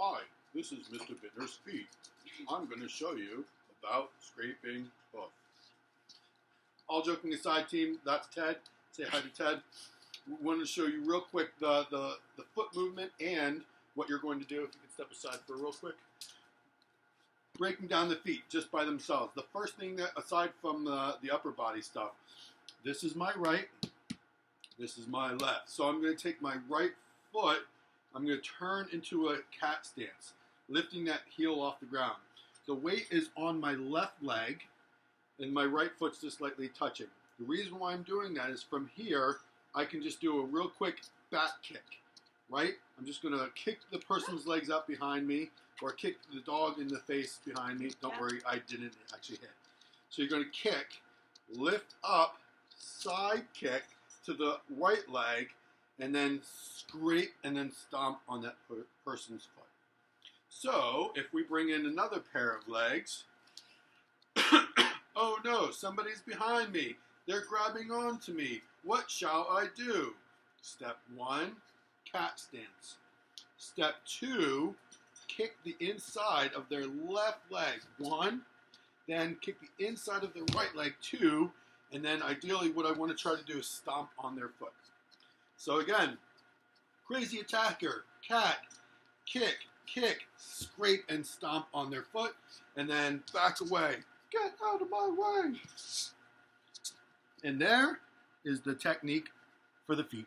Hi, this is Mr. Bittner's Feet. I'm going to show you about scraping hoof. All joking aside, team, that's Ted. Say hi to Ted. We want to show you real quick the foot movement and what you're going to do. If you can step aside for real quick. Breaking down the feet just by themselves. The first thing that, aside from the upper body stuff, this is my right, this is my left. So I'm going to take my right foot, I'm going to turn into a cat stance, lifting that heel off the ground. The weight is on my left leg, and my right foot's just slightly touching. The reason why I'm doing that is from here, I can just do a real quick back kick, right? I'm just going to kick the person's legs up behind me, or kick the dog in the face behind me. Don't worry, I didn't actually hit. So you're going to kick, lift up, side kick to the right leg, and then scrape and then stomp on that person's foot. So if we bring in another pair of legs, oh no, somebody's behind me. They're grabbing onto me. What shall I do? Step 1, cat stance. Step 2, kick the inside of their left leg, 1, then kick the inside of their right leg, 2, and then ideally what I want to try to do is stomp on their foot. So again, crazy attacker, cat, kick, kick, scrape and stomp on their foot, and then back away. Get out of my way. And there is the technique for the feet.